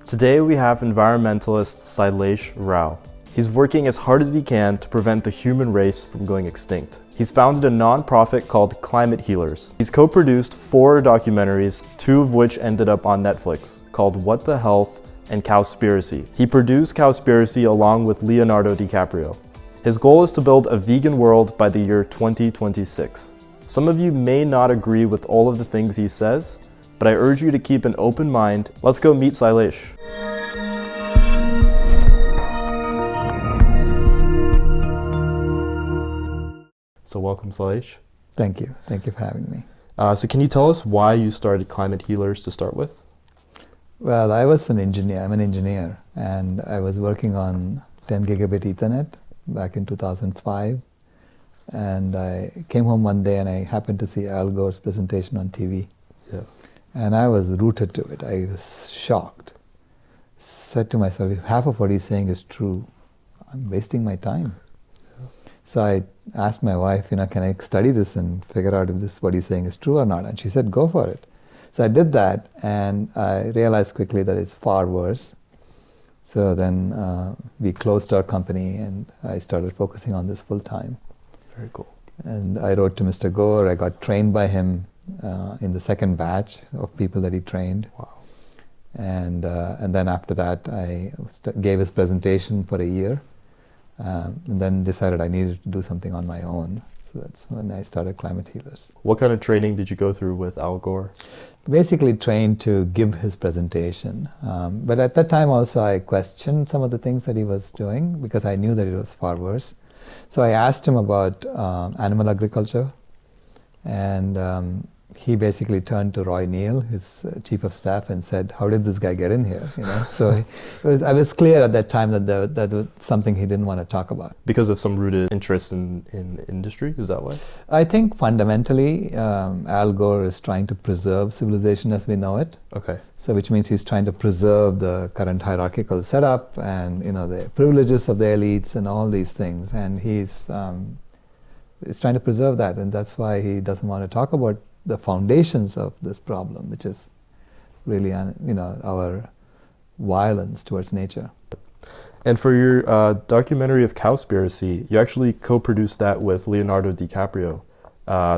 Today we have environmentalist Sailesh Rao. He's working as hard as he can to prevent the human race from going extinct. He's founded a non-profit called Climate Healers. He's co-produced 4 documentaries, 2 of which ended up on Netflix, called What the Health and Cowspiracy. He produced Cowspiracy along with Leonardo Dicaprio. His goal is to build a vegan world by the year 2026. Some of you may not agree with all of the things he says, but I urge you to keep an open mind. Let's go meet Sailesh. So welcome, Sailesh. Thank you. Thank you for having me. So can you tell us why you started Climate Healers to start with? Well, I was an engineer. I'm an engineer, and I was working on 10 gigabit Ethernet back in 2005. And I came home one day and I happened to see Al Gore's presentation on TV. Yeah. And I was rooted to it. I was shocked. Said to myself, if half of what he's saying is true, I'm wasting my time. Yeah. So I asked my wife, can I study this and figure out if this what he's saying is true or not? And she said, go for it. So I did that, and I realized quickly that it's far worse. So then we closed our company, and I started focusing on this full time. Very cool. And I wrote to Mr. Gore. I got trained by him in the second batch of people that he trained. Wow. And then after that, I gave his presentation for a year. And then decided I needed to do something on my own. So that's when I started Climate Healers. What kind of training did you go through with Al Gore? Basically trained to give his presentation. But at that time also I questioned some of the things that he was doing because I knew that it was far worse. So I asked him about animal agriculture, and he basically turned to Roy Neal, his chief of staff, and said, how did this guy get in here? So I was clear at that time that that was something he didn't want to talk about. Because of some rooted interest in industry, is that why? I think fundamentally Al Gore is trying to preserve civilization as we know it. Okay. So which means he's trying to preserve the current hierarchical setup and the privileges of the elites and all these things, and he's trying to preserve that, and that's why he doesn't want to talk about the foundations of this problem, which is really our violence towards nature. And for your documentary of Cowspiracy, you actually co-produced that with Leonardo Dicaprio.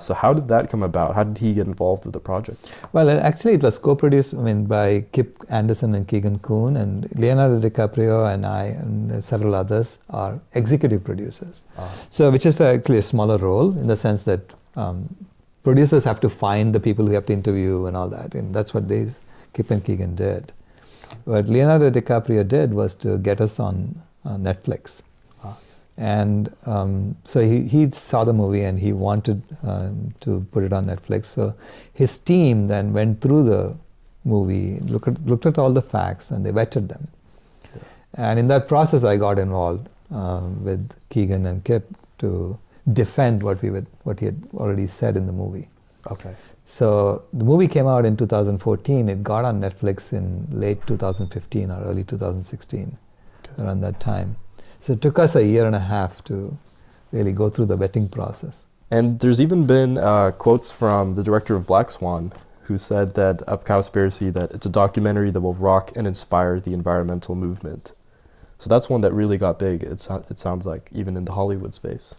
So how did that come about? How did he get involved with the project? Well, actually it was co-produced by Kip Andersen and Keegan Kuhn, and Leonardo Dicaprio and I and several others are executive producers. So which is actually a smaller role in the sense that producers have to find the people who have to interview and all that, and that's what Kip and Keegan did. What Leonardo DiCaprio did was to get us on Netflix. And so he saw the movie and he wanted to put it on Netflix. So his team then went through the movie, looked at all the facts, and they vetted them. Yeah. And in that process, I got involved with Keegan and Kip to defend what he had already said in the movie. Okay. So the movie came out in 2014. It got on Netflix in late 2015 or early 2016, around that time. So it took us a year and a half to really go through the vetting process. And there's even been quotes from the director of Black Swan, who said that of Cowspiracy that it's a documentary that will rock and inspire the environmental movement. So that's one that really got big, it sounds like, even in the Hollywood space.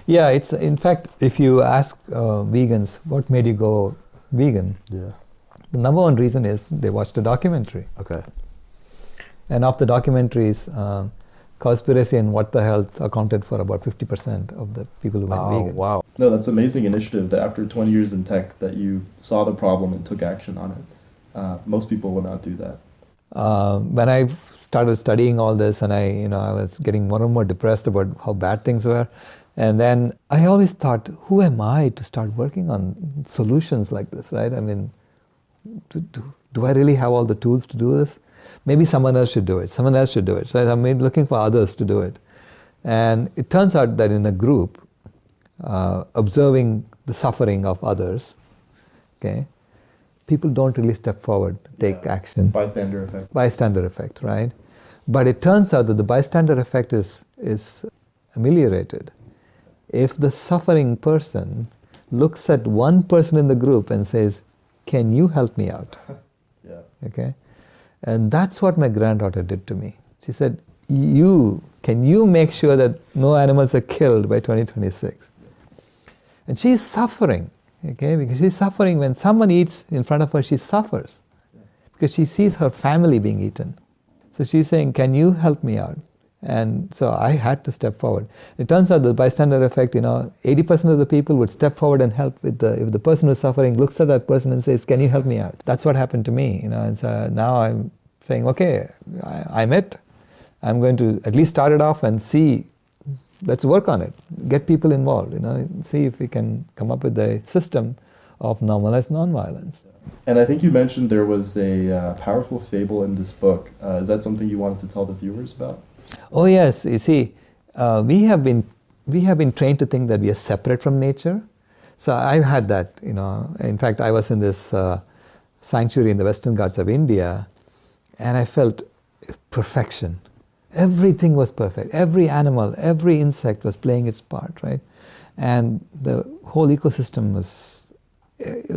Yeah, it's in fact, if you ask vegans, what made you go vegan? Yeah. The number one reason is they watched a documentary. Okay. And of the documentaries, Cowspiracy and What the Health accounted for about 50% of the people who went vegan. Wow. No, that's an amazing initiative that after 20 years in tech that you saw the problem and took action on it. Most people will not do that. When I started studying all this and I was getting more and more depressed about how bad things were, and then I always thought, who am I to start working on solutions like this, right? I mean, do I really have all the tools to do this? Maybe someone else should do it. Someone else should do it. So I'm looking for others to do it. And it turns out that in a group, observing the suffering of others, okay, people don't really step forward, take action. Bystander effect. Bystander effect, right? But it turns out that the bystander effect is ameliorated if the suffering person looks at one person in the group and says, can you help me out? Yeah. Okay? And that's what my granddaughter did to me. She said, can you make sure that no animals are killed by 2026? And she's suffering, okay? Because she's suffering when someone eats in front of her, she suffers. Because she sees her family being eaten. So she's saying, can you help me out? And so I had to step forward. It turns out the bystander effect, 80% of the people would step forward and help if the person who's suffering looks at that person and says, can you help me out? That's what happened to me, and so now I'm saying, okay, I'm it. I'm going to at least start it off and see, let's work on it. Get people involved, see if we can come up with a system of normalized nonviolence. And I think you mentioned there was a powerful fable in this book. Is that something you wanted to tell the viewers about? Oh yes, you see, we have been trained to think that we are separate from nature. So I had that, In fact, I was in this sanctuary in the Western Ghats of India, and I felt perfection. Everything was perfect. Every animal, every insect was playing its part, right? And the whole ecosystem was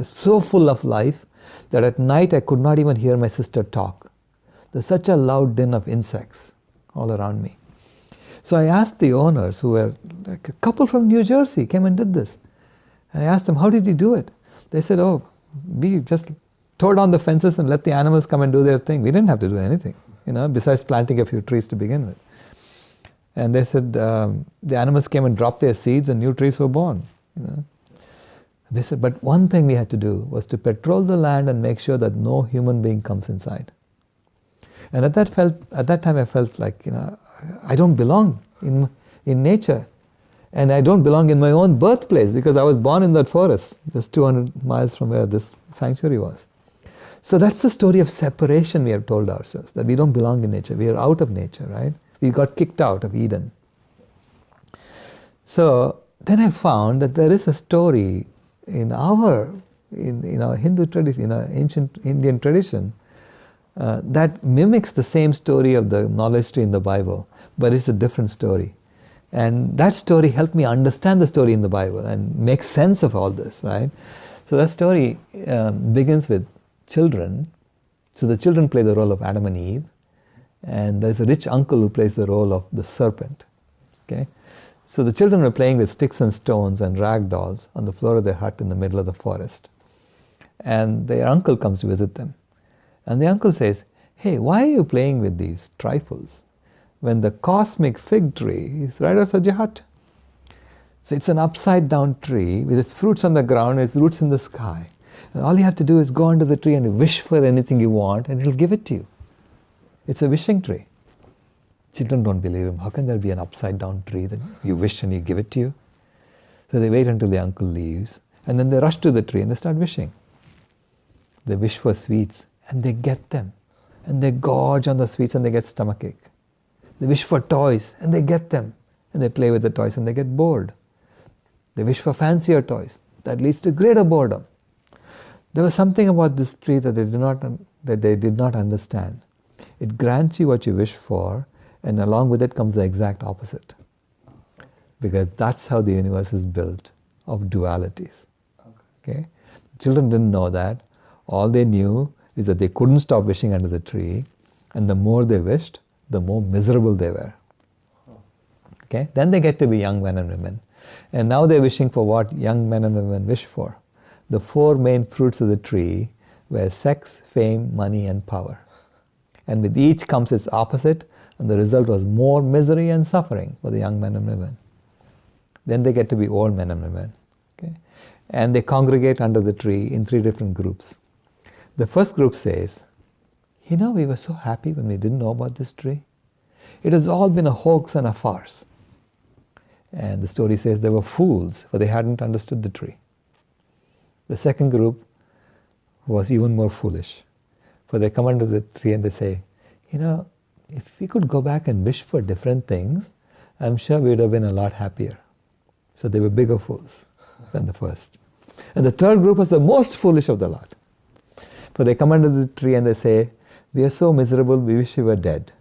so full of life that at night I could not even hear my sister talk. There's such a loud din of insects all around me. So I asked the owners, who were like a couple from New Jersey, came and did this. I asked them, how did you do it? They said, oh, we just tore down the fences and let the animals come and do their thing. We didn't have to do anything, besides planting a few trees to begin with. And they said the animals came and dropped their seeds and new trees were born. They said, but one thing we had to do was to patrol the land and make sure that no human being comes inside. And at that time I felt like, I don't belong in nature. And I don't belong in my own birthplace because I was born in that forest, just 200 miles from where this sanctuary was. So that's the story of separation we have told ourselves, that we don't belong in nature. We are out of nature, right? We got kicked out of Eden. So then I found that there is a story in our Hindu tradition, in our ancient Indian tradition, that mimics the same story of the knowledge tree in the Bible, but it's a different story. And that story helped me understand the story in the Bible and make sense of all this, right? So that story begins with children. So the children play the role of Adam and Eve, and there's a rich uncle who plays the role of the serpent. Okay? So the children were playing with sticks and stones and rag dolls on the floor of their hut in the middle of the forest. And their uncle comes to visit them. And the uncle says, hey, why are you playing with these trifles when the cosmic fig tree is right outside your hut? So it's an upside down tree with its fruits on the ground, its roots in the sky. And all you have to do is go under the tree and wish for anything you want and it'll give it to you. It's a wishing tree. Children don't believe him. How can there be an upside down tree that you wish and you give it to you? So they wait until the uncle leaves and then they rush to the tree and they start wishing. They wish for sweets and they get them. And they gorge on the sweets and they get stomachache. They wish for toys and they get them. And they play with the toys and they get bored. They wish for fancier toys. That leads to greater boredom. There was something about this tree that they did not understand. It grants you what you wish for, and along with it comes the exact opposite. Because that's how the universe is built, of dualities. Okay? Children didn't know that. All they knew is that they couldn't stop wishing under the tree, and the more they wished, the more miserable they were. Okay? Then they get to be young men and women. And now they're wishing for what young men and women wish for. The four main fruits of the tree were sex, fame, money, and power. And with each comes its opposite, and the result was more misery and suffering for the young men and women. Then they get to be old men and women. Okay? And they congregate under the tree in three different groups. The first group says, we were so happy when we didn't know about this tree. It has all been a hoax and a farce. And the story says they were fools, for they hadn't understood the tree. The second group was even more foolish, for they come under the tree and they say, if we could go back and wish for different things, I'm sure we would have been a lot happier. So they were bigger fools than the first. And the third group was the most foolish of the lot. For they come under the tree and they say, we are so miserable, we wish we were dead.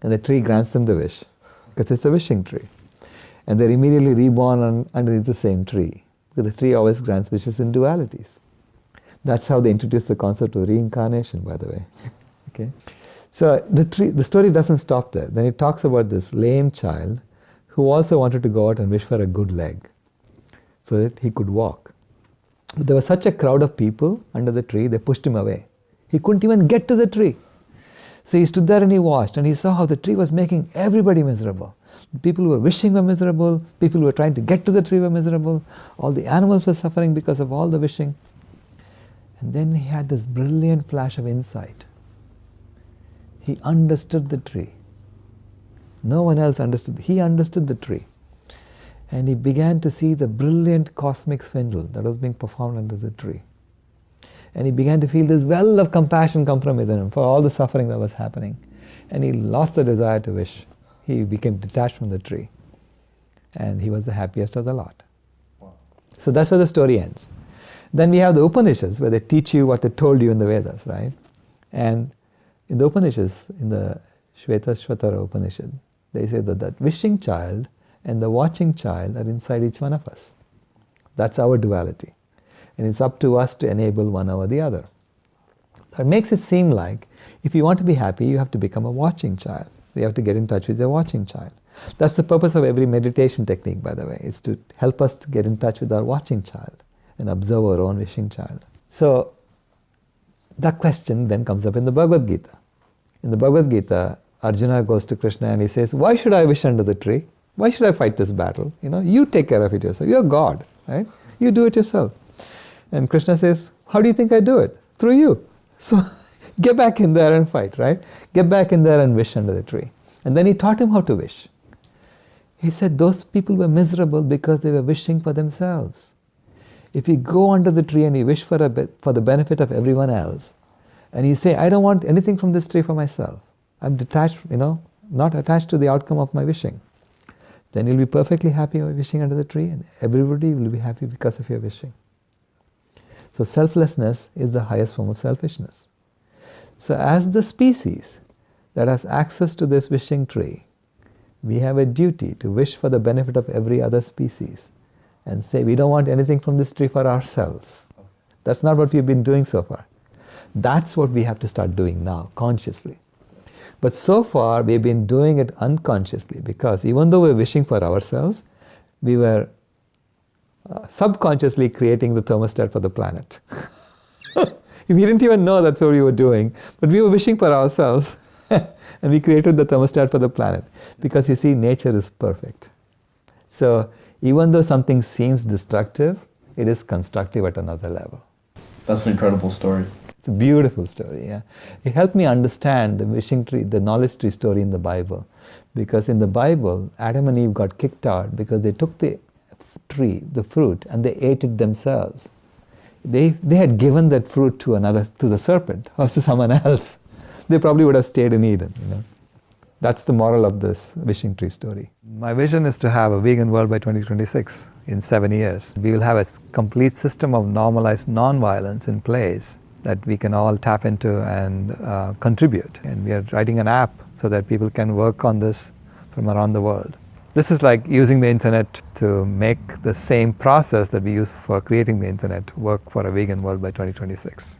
And the tree grants them the wish, because it's a wishing tree. And they're immediately reborn underneath the same tree, because the tree always grants wishes in dualities. That's how they introduced the concept of reincarnation, by the way. Okay. So the story doesn't stop there. Then it talks about this lame child who also wanted to go out and wish for a good leg so that he could walk. But there was such a crowd of people under the tree, they pushed him away. He couldn't even get to the tree. So he stood there and he watched, and he saw how the tree was making everybody miserable. People who were wishing were miserable, people who were trying to get to the tree were miserable, all the animals were suffering because of all the wishing. And then he had this brilliant flash of insight. He understood the tree. No one else understood. He understood the tree. And he began to see the brilliant cosmic swindle that was being performed under the tree. And he began to feel this well of compassion come from within him for all the suffering that was happening. And he lost the desire to wish. He became detached from the tree. And he was the happiest of the lot. Wow. So that's where the story ends. Then we have the Upanishads, where they teach you what they told you in the Vedas, right? And in the Upanishads, in the Shvetashvatara Upanishad, they say that that wishing child and the watching child are inside each one of us. That's our duality. And it's up to us to enable one over the other. That makes it seem like if you want to be happy, you have to become a watching child. You have to get in touch with your watching child. That's the purpose of every meditation technique, by the way, is to help us to get in touch with our watching child and observe our own wishing child. So that question then comes up in the Bhagavad Gita. In the Bhagavad Gita, Arjuna goes to Krishna and he says, why should I wish under the tree? Why should I fight this battle? You take care of it yourself. You're God, right? You do it yourself. And Krishna says, how do you think I do it? Through you. So get back in there and fight, right? Get back in there and wish under the tree. And then he taught him how to wish. He said those people were miserable because they were wishing for themselves. If you go under the tree and you wish for the benefit of everyone else, and you say, I don't want anything from this tree for myself. I'm detached, not attached to the outcome of my wishing. Then you'll be perfectly happy wishing under the tree, and everybody will be happy because of your wishing. So selflessness is the highest form of selfishness. So as the species that has access to this wishing tree, we have a duty to wish for the benefit of every other species and say we don't want anything from this tree for ourselves. That's not what we've been doing so far. That's what we have to start doing now, consciously. But so far we've been doing it unconsciously, because even though we're wishing for ourselves, we were subconsciously creating the thermostat for the planet. We didn't even know that's what we were doing, but we were wishing for ourselves and we created the thermostat for the planet. Because you see, nature is perfect. So even though something seems destructive, it is constructive at another level. That's an incredible story. It's a beautiful story, yeah. It helped me understand the wishing tree, the knowledge tree story in the Bible. Because in the Bible, Adam and Eve got kicked out because they took the tree, the fruit, and they ate it themselves. They had given that fruit to the serpent or to someone else. They probably would have stayed in Eden. That's the moral of this wishing tree story. My vision is to have a vegan world by 2026, in 7 years. We will have a complete system of normalized non-violence in place that we can all tap into and contribute. And we are writing an app so that people can work on this from around the world. This is like using the internet to make the same process that we use for creating the internet work for a vegan world by 2026.